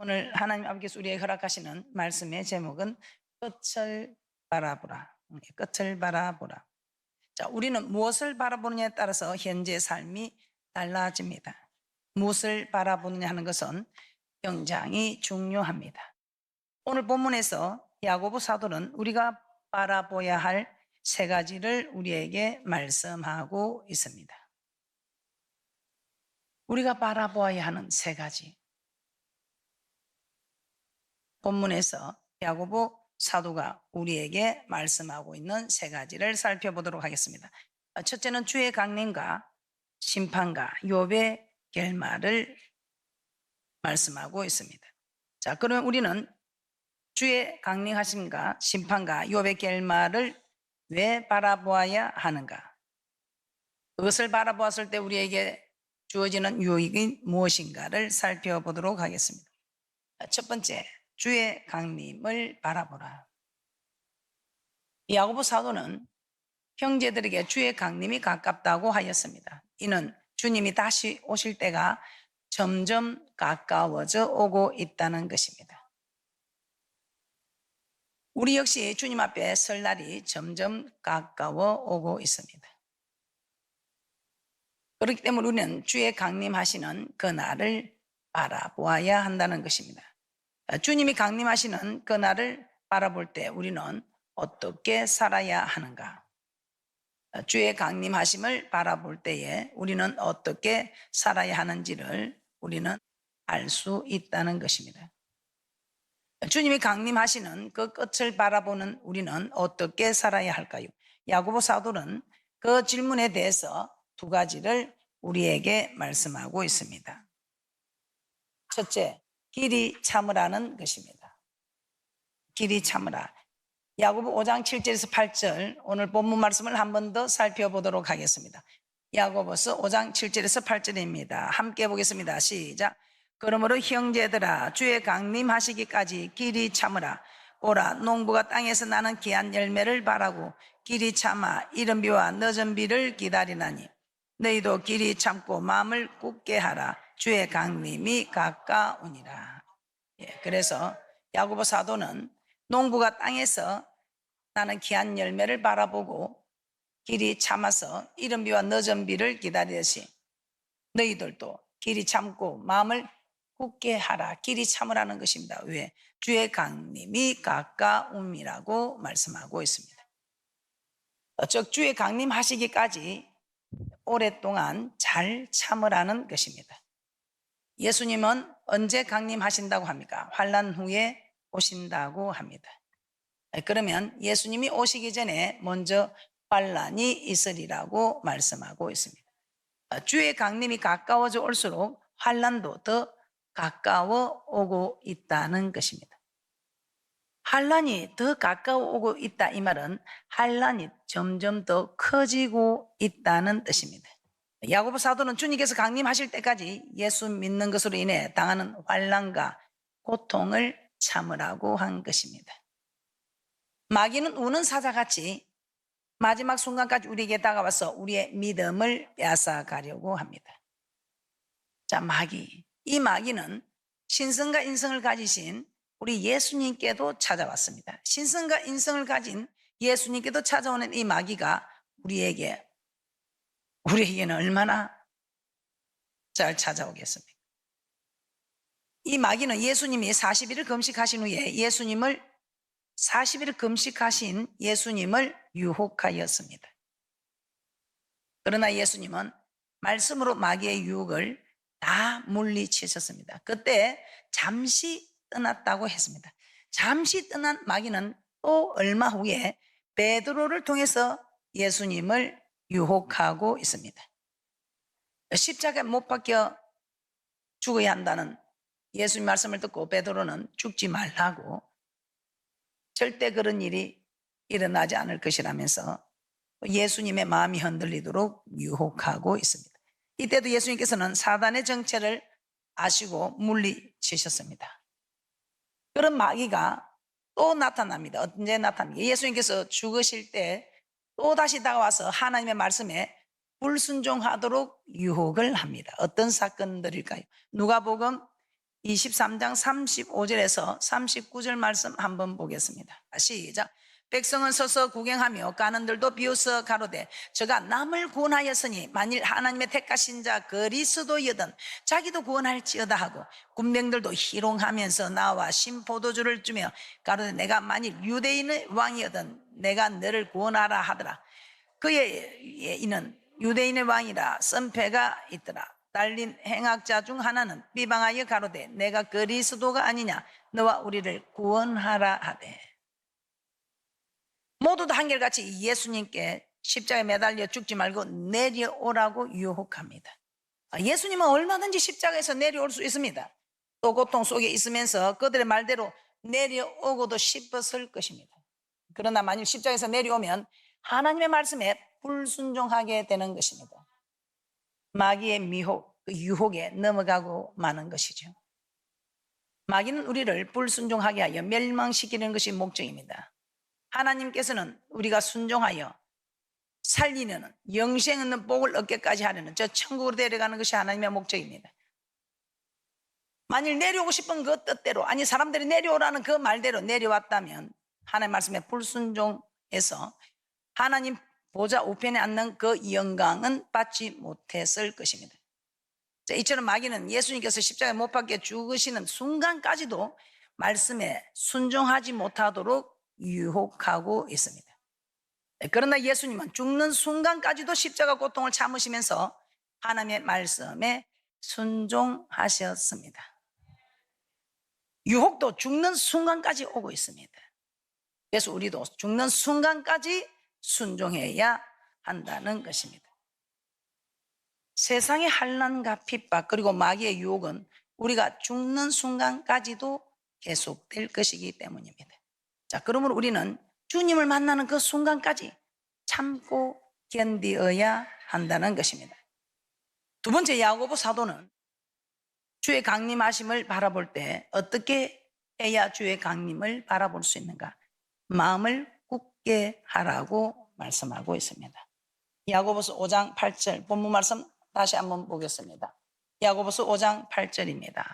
오늘 하나님 아버지께서 우리에게 허락하시는 말씀의 제목은 끝을 바라보라. 끝을 바라보라. 자, 우리는 무엇을 바라보느냐에 따라서 현재의 삶이 달라집니다. 무엇을 바라보느냐 하는 것은 굉장히 중요합니다. 오늘 본문에서 야고보 사도는 우리가 바라보아야 할 세 가지를 우리에게 말씀하고 있습니다. 우리가 바라보아야 하는 세 가지. 본문에서 야고보 사도가 우리에게 말씀하고 있는 세 가지를 살펴보도록 하겠습니다. 첫째는 주의 강림과 심판과 욥의 결말을 말씀하고 있습니다. 자, 그러면 우리는 주의 강림하심과 심판과 욥의 결말을 왜 바라보아야 하는가? 그것을 바라보았을 때 우리에게 주어지는 유익이 무엇인가를 살펴보도록 하겠습니다. 첫 번째, 주의 강림을 바라보라. 야고보 사도는 형제들에게 주의 강림이 가깝다고 하였습니다. 이는 주님이 다시 오실 때가 점점 가까워져 오고 있다는 것입니다. 우리 역시 주님 앞에 설 날이 점점 가까워 오고 있습니다. 그렇기 때문에 우리는 주의 강림하시는 그 날을 바라보아야 한다는 것입니다. 주님이 강림하시는 그 날을 바라볼 때 우리는 어떻게 살아야 하는가? 주의 강림하심을 바라볼 때에 우리는 어떻게 살아야 하는지를 우리는 알 수 있다는 것입니다. 주님이 강림하시는 그 끝을 바라보는 우리는 어떻게 살아야 할까요? 야고보 사도는 그 질문에 대해서 두 가지를 우리에게 말씀하고 있습니다. 첫째, 길이 참으라는 것입니다. 길이 참으라. 야고보 5장 7절에서 8절 오늘 본문 말씀을 한 번 더 살펴보도록 하겠습니다. 야고보서 5장 7절에서 8절입니다. 함께 보겠습니다. 시작. 그러므로 형제들아 주의 강림하시기까지 길이 참으라. 보라, 농부가 땅에서 나는 귀한 열매를 바라고 길이 참아 이른 비와 늦은 비를 기다리나니 너희도 길이 참고 마음을 굳게 하라. 주의 강림이 가까우니라. 그래서 야고보 사도는 농부가 땅에서 나는 귀한 열매를 바라보고 길이 참아서 이른 비와 늦은 비를 기다리듯이 너희들도 길이 참고 마음을 굳게 하라. 길이 참으라는 것입니다. 왜? 주의 강림이 가까움이라고 말씀하고 있습니다. 즉 주의 강림하시기까지 오랫동안 잘 참으라는 것입니다. 예수님은 언제 강림하신다고 합니까? 환난 후에 오신다고 합니다. 그러면 예수님이 오시기 전에 먼저 환난이 있으리라고 말씀하고 있습니다. 주의 강림이 가까워져 올수록 환난도 더 가까워 오고 있다는 것입니다. 환난이 더 가까워 오고 있다 이 말은 환난이 점점 더 커지고 있다는 뜻입니다. 야고보 사도는 주님께서 강림하실 때까지 예수 믿는 것으로 인해 당하는 환난과 고통을 참으라고 한 것입니다. 마귀는 우는 사자같이 마지막 순간까지 우리에게 다가와서 우리의 믿음을 빼앗아가려고 합니다. 자, 마귀. 이 마귀는 신성과 인성을 가지신 우리 예수님께도 찾아왔습니다. 신성과 인성을 가진 예수님께도 찾아오는 이 마귀가 우리에게는 얼마나 잘 찾아오겠습니까? 이 마귀는 예수님이 40일을 금식하신 후에 40일을 금식하신 예수님을 유혹하였습니다. 그러나 예수님은 말씀으로 마귀의 유혹을 다 물리치셨습니다. 그때 잠시 떠났다고 했습니다. 잠시 떠난 마귀는 또 얼마 후에 베드로를 통해서 예수님을 유혹하고 있습니다. 십자가에 못 박혀 죽어야 한다는 예수님 말씀을 듣고 베드로는 죽지 말라고 절대 그런 일이 일어나지 않을 것이라면서 예수님의 마음이 흔들리도록 유혹하고 있습니다. 이때도 예수님께서는 사단의 정체를 아시고 물리치셨습니다. 그런 마귀가 또 나타납니다. 언제 나타납니까? 예수님께서 죽으실 때 또 다시 다가와서 하나님의 말씀에 불순종하도록 유혹을 합니다. 어떤 사건들일까요? 누가복음 23장 35절에서 39절 말씀 한번 보겠습니다. 시작. 백성은 서서 구경하며 가는들도 비웃어 가로되 저가 남을 구원하였으니 만일 하나님의 택하신 자 그리스도여든 자기도 구원할지어다 하고 군병들도 희롱하면서 나와 신포도주를 주며 가로되 내가 만일 유대인의 왕이여든 내가 너를 구원하라 하더라. 그의 이는 유대인의 왕이라 썬패가 있더라. 달린 행악자 중 하나는 비방하여 가로되 내가 그리스도가 아니냐 너와 우리를 구원하라 하되. 모두 다 한결같이 예수님께 십자가에 매달려 죽지 말고 내려오라고 유혹합니다. 예수님은 얼마든지 십자가에서 내려올 수 있습니다. 또 고통 속에 있으면서 그들의 말대로 내려오고도 싶었을 것입니다. 그러나 만일 십자가에서 내려오면 하나님의 말씀에 불순종하게 되는 것입니다. 마귀의 미혹, 그 유혹에 넘어가고 마는 것이죠. 마귀는 우리를 불순종하게 하여 멸망시키는 것이 목적입니다. 하나님께서는 우리가 순종하여 살리는 영생 있는 복을 얻게까지 하려는 저 천국으로 데려가는 것이 하나님의 목적입니다. 만일 내려오고 싶은 그 뜻대로, 아니 사람들이 내려오라는 그 말대로 내려왔다면 하나님의 말씀에 불순종해서 하나님 보좌 우편에 앉는 그 영광은 받지 못했을 것입니다. 이처럼 마귀는 예수님께서 십자가에 못 박혀 죽으시는 순간까지도 말씀에 순종하지 못하도록 유혹하고 있습니다. 그러나 예수님은 죽는 순간까지도 십자가 고통을 참으시면서 하나님의 말씀에 순종하셨습니다. 유혹도 죽는 순간까지 오고 있습니다. 그래서 우리도 죽는 순간까지 순종해야 한다는 것입니다. 세상의 환난과 핍박 그리고 마귀의 유혹은 우리가 죽는 순간까지도 계속될 것이기 때문입니다. 자, 그러므로 우리는 주님을 만나는 그 순간까지 참고 견디어야 한다는 것입니다. 두 번째, 야고보 사도는 주의 강림하심을 바라볼 때 어떻게 해야 주의 강림을 바라볼 수 있는가? 마음을 굳게 하라고 말씀하고 있습니다. 야고보서 5장 8절 본문 말씀 다시 한번 보겠습니다. 야고보서 5장 8절입니다.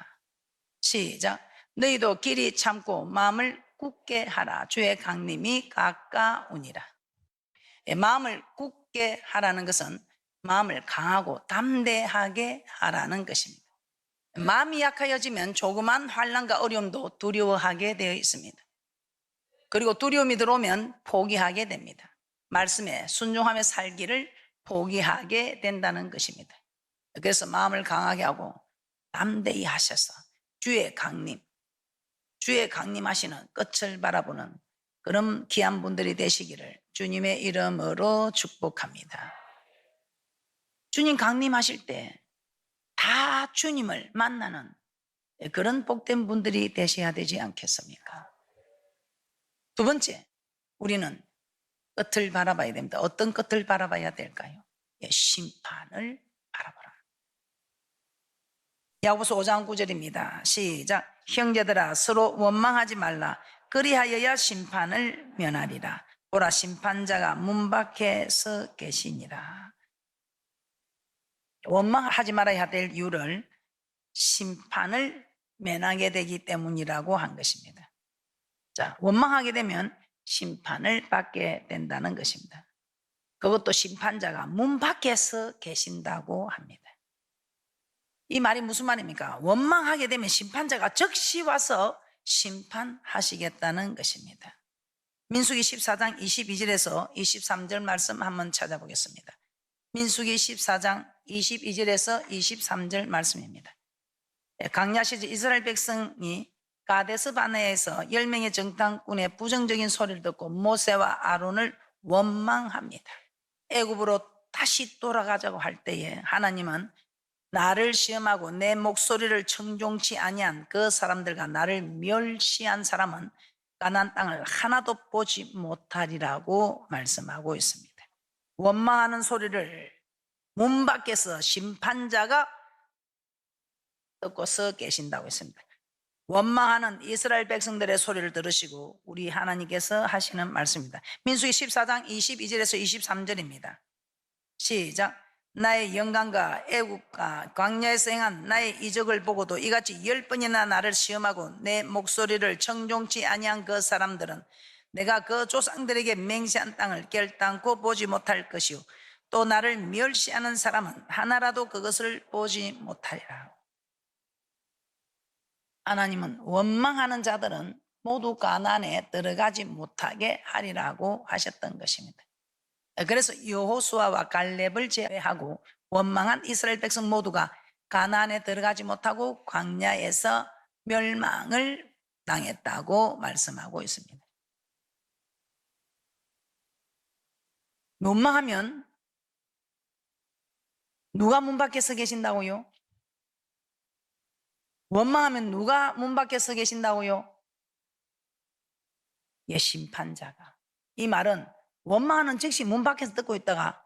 시작. 너희도 길이 참고 마음을 굳게 하라. 주의 강림이 가까우니라. 마음을 굳게 하라는 것은 마음을 강하고 담대하게 하라는 것입니다. 마음이 약하여지면 조그만 환난과 어려움도 두려워하게 되어 있습니다. 그리고 두려움이 들어오면 포기하게 됩니다. 말씀에 순종하며 살기를 포기하게 된다는 것입니다. 그래서 마음을 강하게 하고 담대히 하셔서 주의 강림하시는 끝을 바라보는 그런 귀한 분들이 되시기를 주님의 이름으로 축복합니다. 주님 강림하실 때 다 주님을 만나는 그런 복된 분들이 되셔야 되지 않겠습니까? 두 번째, 우리는 끝을 바라봐야 됩니다. 어떤 끝을 바라봐야 될까요? 심판을 바라보라. 야고보서 5장 9절입니다. 시작. 형제들아 서로 원망하지 말라. 그리하여야 심판을 면하리라. 보라 심판자가 문 밖에 서 계시니라. 원망하지 말아야 될 이유를 심판을 면하게 되기 때문이라고 한 것입니다. 자, 원망하게 되면 심판을 받게 된다는 것입니다. 그것도 심판자가 문 밖에서 계신다고 합니다. 이 말이 무슨 말입니까? 원망하게 되면 심판자가 즉시 와서 심판하시겠다는 것입니다. 민수기 14장 22절에서 23절 말씀 한번 찾아보겠습니다. 민수기 14장 22절에서 23절 말씀입니다. 광야 시절 이스라엘 백성이 가데스 바네에서 10명의 정탐꾼의 부정적인 소리를 듣고 모세와 아론을 원망합니다. 애굽으로 다시 돌아가자고 할 때에 하나님은 나를 시험하고 내 목소리를 청종치 아니한 그 사람들과 나를 멸시한 사람은 가나안 땅을 하나도 보지 못하리라고 말씀하고 있습니다. 원망하는 소리를 문 밖에서 심판자가 듣고 서 계신다고 했습니다. 원망하는 이스라엘 백성들의 소리를 들으시고 우리 하나님께서 하시는 말씀입니다. 민수기 14장 22절에서 23절입니다. 시작. 나의 영광과 애국과 광야에서 행한 나의 이적을 보고도 이같이 10번이나 나를 시험하고 내 목소리를 청종치 아니한 그 사람들은 내가 그 조상들에게 맹세한 땅을 결단코 보지 못할 것이요 또 나를 멸시하는 사람은 하나라도 그것을 보지 못하리라. 하나님은 원망하는 자들은 모두 가나안에 들어가지 못하게 하리라고 하셨던 것입니다. 그래서 여호수아와 갈렙을 제외하고 원망한 이스라엘 백성 모두가 가나안에 들어가지 못하고 광야에서 멸망을 당했다고 말씀하고 있습니다. 원망하면 누가 문 밖에 서 계신다고요? 원망하면 누가 문 밖에 서 계신다고요? 예, 심판자가. 이 말은 원망하는 즉시 문 밖에서 듣고 있다가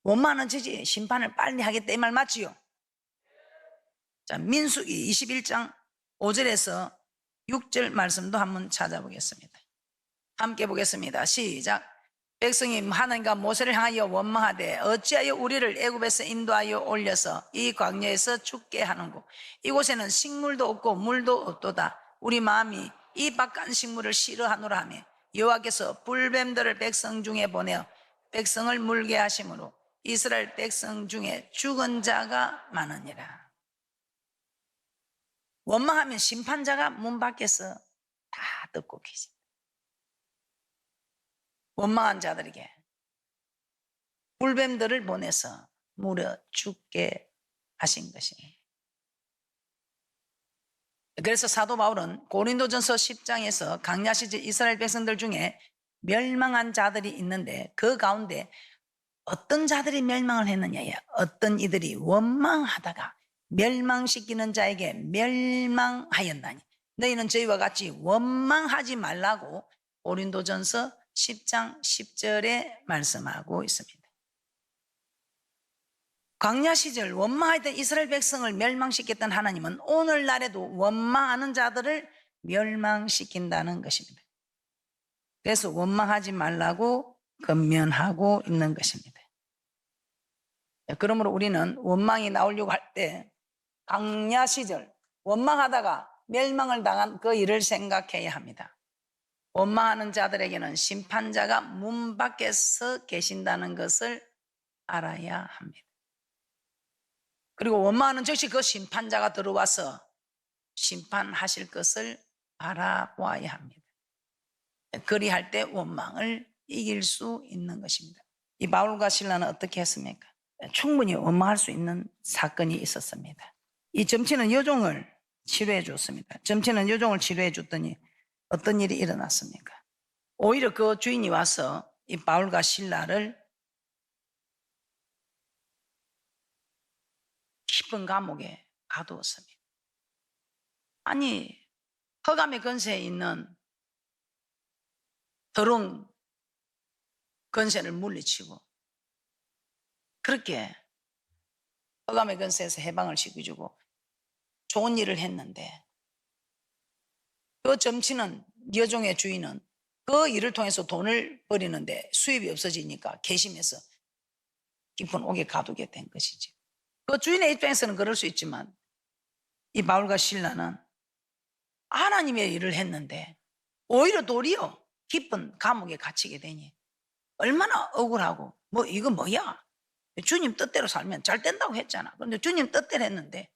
원망하는 즉시 심판을 빨리 하겠다 이 말 맞지요? 자, 민수기 21장 5절에서 6절 말씀도 한번 찾아보겠습니다. 함께 보겠습니다. 시작. 백성이 하나님과 모세를 향하여 원망하되 어찌하여 우리를 애굽에서 인도하여 올려서 이 광야에서 죽게 하는고 이곳에는 식물도 없고 물도 없도다. 우리 마음이 이 박한 식물을 싫어하노라 하며 여호와께서 불뱀들을 백성 중에 보내어 백성을 물게 하심으로 이스라엘 백성 중에 죽은 자가 많으니라. 원망하면 심판자가 문 밖에서 다 듣고 계십니다. 원망한 자들에게 불뱀들을 보내서 물어 죽게 하신 것입니다. 그래서 사도 바울은 고린도전서 10장에서 강야 시절 이스라엘 백성들 중에 멸망한 자들이 있는데 그 가운데 어떤 자들이 멸망을 했느냐에 어떤 이들이 원망하다가 멸망시키는 자에게 멸망하였나니 너희는 저희와 같이 원망하지 말라고 고린도전서 10장 10절에 말씀하고 있습니다. 광야 시절 원망하던 이스라엘 백성을 멸망시켰던 하나님은 오늘날에도 원망하는 자들을 멸망시킨다는 것입니다. 그래서 원망하지 말라고 권면하고 있는 것입니다. 그러므로 우리는 원망이 나오려고 할 때 광야 시절 원망하다가 멸망을 당한 그 일을 생각해야 합니다. 원망하는 자들에게는 심판자가 문 밖에서 계신다는 것을 알아야 합니다. 그리고 원망하는 즉시 그 심판자가 들어와서 심판하실 것을 알아보아야 합니다. 그리할 때 원망을 이길 수 있는 것입니다. 이 바울과 실라는 어떻게 했습니까? 충분히 원망할 수 있는 사건이 있었습니다. 이 점치는 여종을 치료해 줬습니다. 점치는 여종을 치료해 줬더니 어떤 일이 일어났습니까? 오히려 그 주인이 와서 이 바울과 실라를 깊은 감옥에 가두었습니다. 아니, 허감의 근세에 있는 더러운 근세를 물리치고 그렇게 허감의 근세에서 해방을 시켜주고 좋은 일을 했는데 그 점치는 여종의 주인은 그 일을 통해서 돈을 벌이는데 수입이 없어지니까 괘씸해서 깊은 옥에 가두게 된 것이지. 그 주인의 입장에서는 그럴 수 있지만 이 바울과 실라는 하나님의 일을 했는데 오히려 도리어 깊은 감옥에 갇히게 되니 얼마나 억울하고 뭐 이거 뭐야? 주님 뜻대로 살면 잘 된다고 했잖아. 그런데 주님 뜻대로 했는데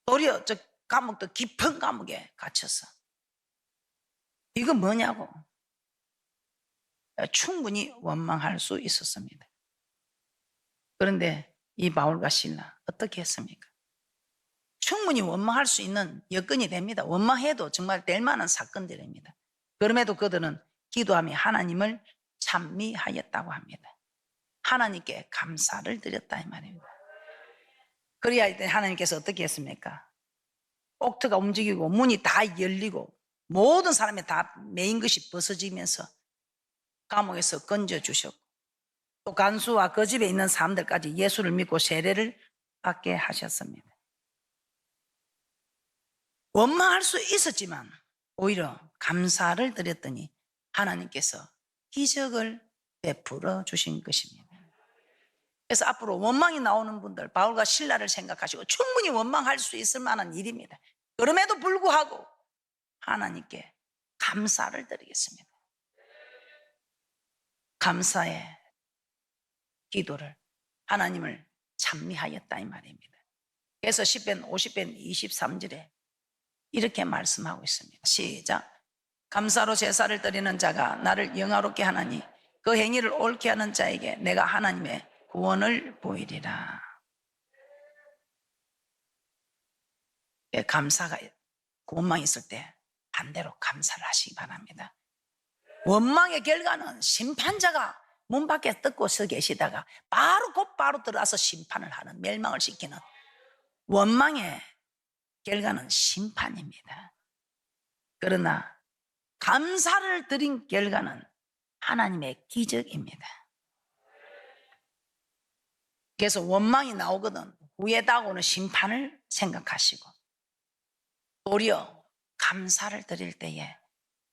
도리어 저 감옥도 깊은 감옥에 갇혔어. 이거 뭐냐고. 충분히 원망할 수 있었습니다. 그런데 이 바울과 실라 어떻게 했습니까? 충분히 원망할 수 있는 여건이 됩니다. 원망해도 정말 될 만한 사건들입니다. 그럼에도 그들은 기도하며 하나님을 찬미하였다고 합니다. 하나님께 감사를 드렸다 이 말입니다. 그래야 할 때 하나님께서 어떻게 했습니까? 옥토가 움직이고 문이 다 열리고 모든 사람이 다 메인 것이 벗어지면서 감옥에서 건져주셨고 또 간수와 그 집에 있는 사람들까지 예수를 믿고 세례를 받게 하셨습니다. 원망할 수 있었지만 오히려 감사를 드렸더니 하나님께서 기적을 베풀어 주신 것입니다. 그래서 앞으로 원망이 나오는 분들 바울과 실라를 생각하시고 충분히 원망할 수 있을 만한 일입니다. 그럼에도 불구하고 하나님께 감사를 드리겠습니다. 감사의 기도를 하나님을 찬미하였다 이 말입니다. 그래서 시편 50편 23절에 이렇게 말씀하고 있습니다. 시작. 감사로 제사를 드리는 자가 나를 영화롭게 하나니 그 행위를 옳게 하는 자에게 내가 하나님의 구원을 보이리라. 감사가 원망이 있을 때 반대로 감사를 하시기 바랍니다. 원망의 결과는 심판자가 문 밖에 뜯고 서 계시다가 곧바로 들어와서 심판을 하는, 멸망을 시키는 원망의 결과는 심판입니다. 그러나 감사를 드린 결과는 하나님의 기적입니다. 그래서 원망이 나오거든 후에 다가오는 심판을 생각하시고 도리어 감사를 드릴 때에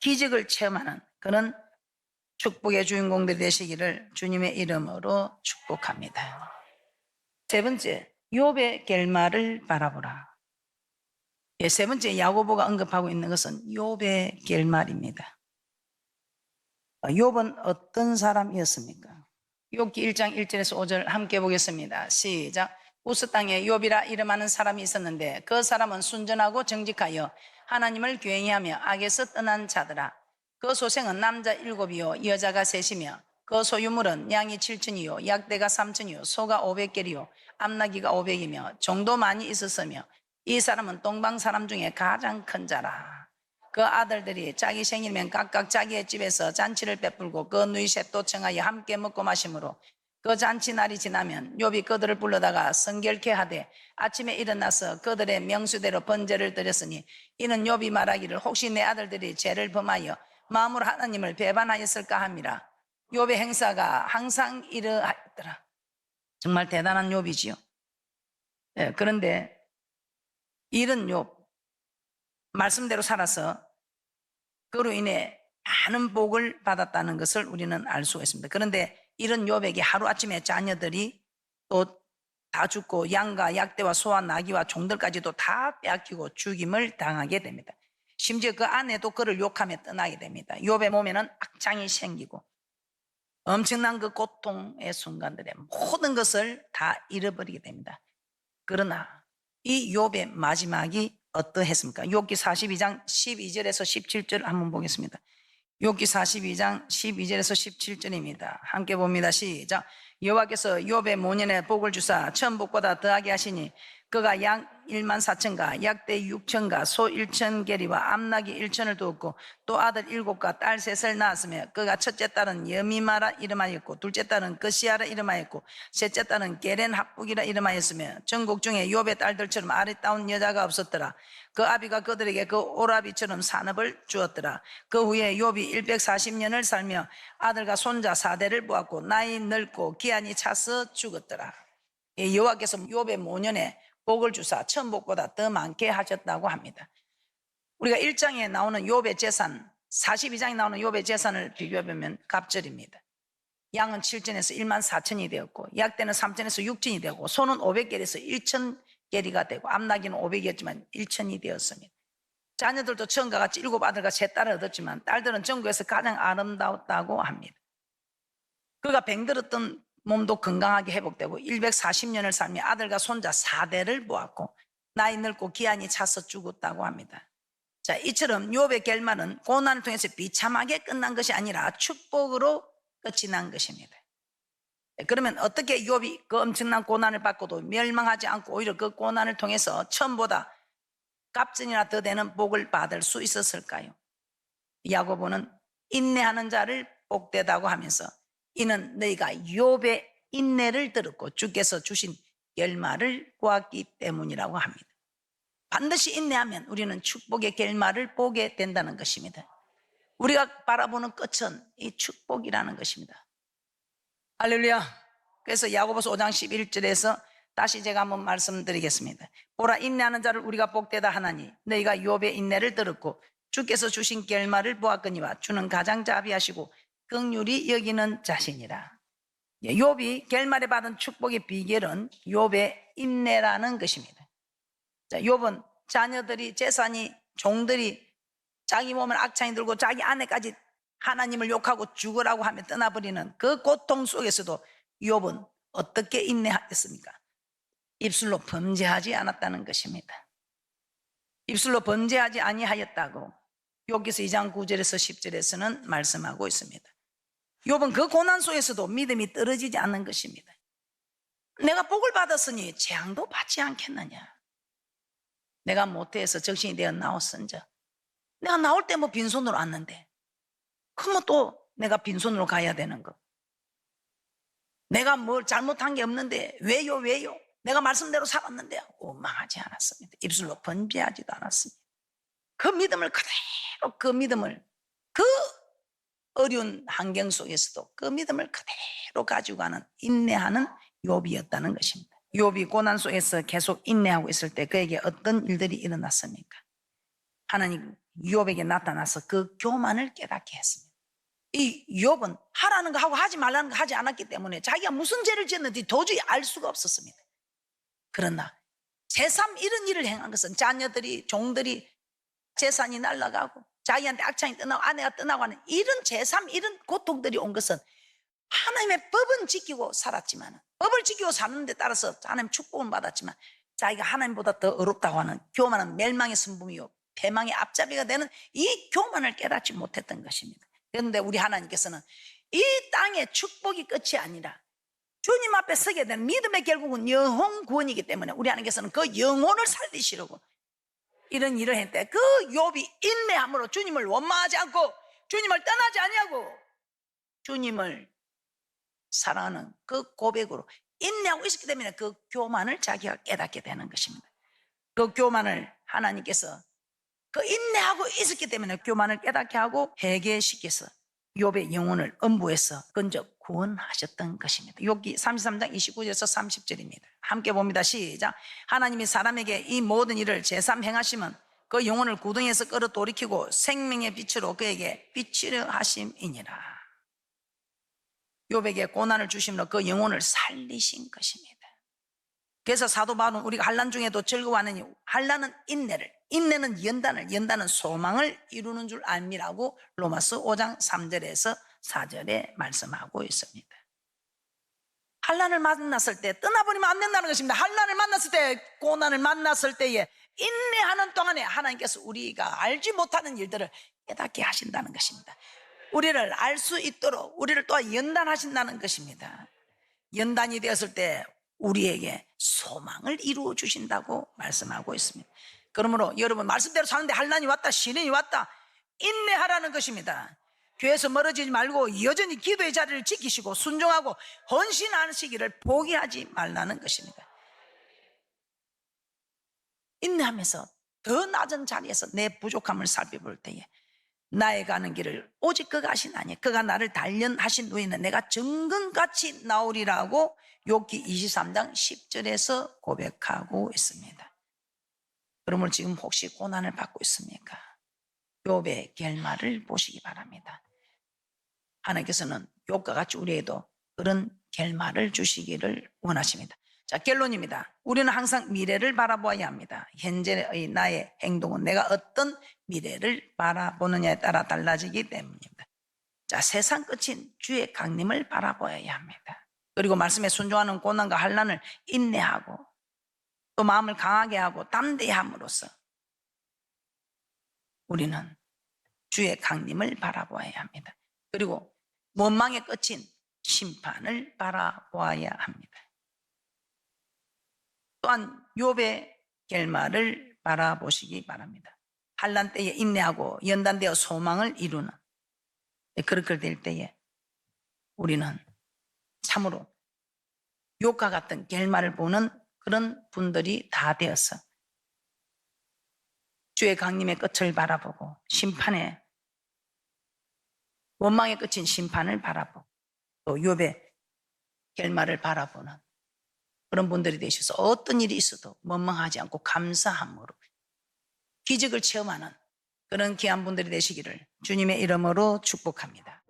기적을 체험하는 그런 축복의 주인공들이 되시기를 주님의 이름으로 축복합니다. 세 번째, 욥의 결말을 바라보라. 세 번째 야고보가 언급하고 있는 것은 욥의 결말입니다. 욥은 어떤 사람이었습니까? 욥기 1장 1절에서 5절 함께 보겠습니다. 시작. 우스 땅에 욥이라 이름하는 사람이 있었는데 그 사람은 순전하고 정직하여 하나님을 교행하며 악에서 떠난 자더라. 그 소생은 남자 7이요 여자가 3이며 그 소유물은 양이 7천이요 약대가 3천이요 소가 500개리요 암나귀가 500이며 종도 많이 있었으며 이 사람은 동방 사람 중에 가장 큰 자라. 그 아들들이 자기 생일이면 각각 자기의 집에서 잔치를 베풀고 그 누이 셋도 청하여 함께 먹고 마시므로 그 잔치 날이 지나면 욥이 그들을 불러다가 성결케 하되 아침에 일어나서 그들의 명수대로 번제를 드렸으니 이는 욥이 말하기를 혹시 내 아들들이 죄를 범하여 마음으로 하나님을 배반하였을까 함이라. 욥의 행사가 항상 이러하였더라. 정말 대단한 욥이지요. 그런데 이런 욥 말씀대로 살아서 그로 인해 많은 복을 받았다는 것을 우리는 알 수가 있습니다. 그런데 이런 욥에게 하루아침에 자녀들이 또 다 죽고 양과 약대와 소와 나귀와 종들까지도 다 빼앗기고 죽임을 당하게 됩니다. 심지어 그 아내도 그를 욕하며 떠나게 됩니다. 욥의 몸에는 악창이 생기고 엄청난 그 고통의 순간들에 모든 것을 다 잃어버리게 됩니다. 그러나 이 욥의 마지막이 어떠했습니까? 욥기 42장 12절에서 17절 한번 보겠습니다. 욥기 42장 12절에서 17절입니다. 함께 봅니다. 시작. 여호와께서 욥의 모년에 복을 주사 천복보다 더하게 하시니 그가 양 1만 4천가 약대 6천가 소 1천 개리와 암나귀 1천을 두었고 또 아들 7과 딸 3을 낳았으며 그가 첫째 딸은 여미마라 이름하였고 둘째 딸은 그시아라 이름하였고 셋째 딸은 게렌 합북이라 이름하였으며 전국 중에 욥의 딸들처럼 아리따운 여자가 없었더라. 그 아비가 그들에게 그 오라비처럼 산업을 주었더라. 그 후에 욥이 140년을 살며 아들과 손자 4대를 보았고 나이 늙고 기한이 차서 죽었더라. 여호와께서 욥의 모년에 복을 주사 천복보다 더 많게 하셨다고 합니다. 우리가 1장에 나오는 욥의 재산, 42장에 나오는 욥의 재산을 비교해보면 갑절입니다. 양은 7천에서 1만 4천이 되었고 약대는 3천에서 6천이 되고 소는 500개에서 1천 개리가 되고 암나귀는 500이었지만 1천이 되었습니다. 자녀들도 처음과 같이 7아들과 3딸을 얻었지만 딸들은 전국에서 가장 아름다웠다고 합니다. 그가 병들었던 몸도 건강하게 회복되고 140년을 살며 아들과 손자 4대를 보았고 나이 늙고 기한이 차서 죽었다고 합니다. 자, 이처럼 욥의 결말은 고난을 통해서 비참하게 끝난 것이 아니라 축복으로 끝이 난 것입니다. 그러면 어떻게 욥이 그 엄청난 고난을 받고도 멸망하지 않고 오히려 그 고난을 통해서 처음보다 갑전이나 더 되는 복을 받을 수 있었을까요? 야고보는 인내하는 자를 복되다고 하면서 이는 너희가 욥의 인내를 들었고 주께서 주신 결말을 보았기 때문이라고 합니다. 반드시 인내하면 우리는 축복의 결말을 보게 된다는 것입니다. 우리가 바라보는 끝은 이 축복이라는 것입니다. 할렐루야. 그래서 야고보서 5장 11절에서 다시 제가 한번 말씀드리겠습니다. 보라, 인내하는 자를 우리가 복되다 하나니 너희가 욥의 인내를 들었고 주께서 주신 결말을 보았거니와 주는 가장 자비하시고 긍휼히 여기는 자신이라. 욥이 결말에 받은 축복의 비결은 욥의 인내라는 것입니다. 자, 욥은 자녀들이, 재산이, 종들이 자기 몸을 악창이 들고 자기 아내까지 하나님을 욕하고 죽으라고 하며 떠나버리는 그 고통 속에서도 욥은 어떻게 인내했습니까? 입술로 범죄하지 않았다는 것입니다. 입술로 범죄하지 아니하였다고 욥기서 2장 9절에서 10절에서는 말씀하고 있습니다. 욥은 그 고난 속에서도 믿음이 떨어지지 않는 것입니다. 내가 복을 받았으니 재앙도 받지 않겠느냐. 내가 모태에서 적신이 되어 나왔은즉 내가 나올 때 뭐 빈손으로 왔는데 그러면 또 내가 빈손으로 가야 되는 거. 내가 뭘 잘못한 게 없는데 왜요? 내가 말씀대로 살았는데 원망하지 않았습니다. 입술로 번제하지도 않았습니다. 그 믿음을 그대로, 그 어려운 환경 속에서도 그 믿음을 그대로 가지고 가는, 인내하는 욥이었다는 것입니다. 욥이 고난 속에서 계속 인내하고 있을 때 그에게 어떤 일들이 일어났습니까? 하나님 욥에게 나타나서 그 교만을 깨닫게 했습니다. 이 욥은 하라는 거 하고 하지 말라는 거 하지 않았기 때문에 자기가 무슨 죄를 지었는지 도저히 알 수가 없었습니다. 그러나 제3 이런 일을 행한 것은 자녀들이, 종들이 재산이 날아가고 자기한테 악창이 떠나고 아내가 떠나고 하는 이런 제3 이런 고통들이 온 것은 하나님의 법은 지키고 살았지만, 법을 지키고 사는 데 따라서 하나님 축복을 받았지만 자기가 하나님보다 더 어렵다고 하는 교만은 멸망의 선봉이요 패망의 앞잡이가 되는 이 교만을 깨닫지 못했던 것입니다. 그런데 우리 하나님께서는 이 땅의 축복이 끝이 아니라 주님 앞에 서게 되는 믿음의 결국은 영혼 구원이기 때문에 우리 하나님께서는 그 영혼을 살리시려고 이런 일을 했대. 그 욥이 인내함으로 주님을 원망하지 않고 주님을 떠나지 아니하고 주님을 사랑하는 그 고백으로 인내하고 있었기 때문에 그 교만을 자기가 깨닫게 되는 것입니다. 그 교만을 하나님께서 그 인내하고 있었기 때문에 교만을 깨닫게 하고 회개시켜서 욥의 영혼을 음부에서 건져 구원하셨던 것입니다. 욥기 33장 29절에서 30절입니다. 함께 봅니다. 시작. 하나님이 사람에게 이 모든 일을 제3 행하시면 그 영혼을 구덩이에서 끌어 돌이키고 생명의 빛으로 그에게 비치려 하심이니라. 욥에게 고난을 주심으로 그 영혼을 살리신 것입니다. 그래서 사도 바울은 우리가 환난 중에도 즐거워하는 환난은 인내를, 인내는 연단은 소망을 이루는 줄 알미라고 로마서 5장 3절에서 4절에 말씀하고 있습니다. 환난을 만났을 때 떠나버리면 안 된다는 것입니다. 환난을 만났을 때, 고난을 만났을 때에 인내하는 동안에 하나님께서 우리가 알지 못하는 일들을 깨닫게 하신다는 것입니다. 우리를 알 수 있도록 우리를 또한 연단하신다는 것입니다. 연단이 되었을 때 우리에게 소망을 이루어 주신다고 말씀하고 있습니다. 그러므로 여러분 말씀대로 사는데 환난이 왔다, 시련이 왔다, 인내하라는 것입니다. 교회에서 멀어지지 말고 여전히 기도의 자리를 지키시고 순종하고 헌신하시기를 포기하지 말라는 것입니다. 인내하면서 더 낮은 자리에서 내 부족함을 살펴볼 때에 나의 가는 길을 오직 그가 하시나니 그가 나를 단련하신 후에는 내가 정금같이 나오리라고 욥기 23장 10절에서 고백하고 있습니다. 그러므로 지금 혹시 고난을 받고 있습니까? 욥의 결말을 보시기 바랍니다. 하나님께서는 욥과 같이 우리에도 그런 결말을 주시기를 원하십니다. 자, 결론입니다. 우리는 항상 미래를 바라보아야 합니다. 현재의 나의 행동은 내가 어떤 미래를 바라보느냐에 따라 달라지기 때문입니다. 자, 세상 끝인 주의 강림을 바라보아야 합니다. 그리고 말씀에 순종하는 고난과 환난을 인내하고 또 마음을 강하게 하고 담대히 함으로써 우리는 주의 강림을 바라보아야 합니다. 그리고 원망의 끝인 심판을 바라보아야 합니다. 또한 욥의 결말을 바라보시기 바랍니다. 환난 때에 인내하고 연단되어 소망을 이루는 그렇게 될 때에 우리는 참으로 욥과 같은 결말을 보는 그런 분들이 다 되어서 주의 강림의 끝을 바라보고 심판의 원망의 끝인 심판을 바라보고 또 욥의 결말을 바라보는 그런 분들이 되셔서 어떤 일이 있어도 원망하지 않고 감사함으로 기적을 체험하는 그런 귀한 분들이 되시기를 주님의 이름으로 축복합니다.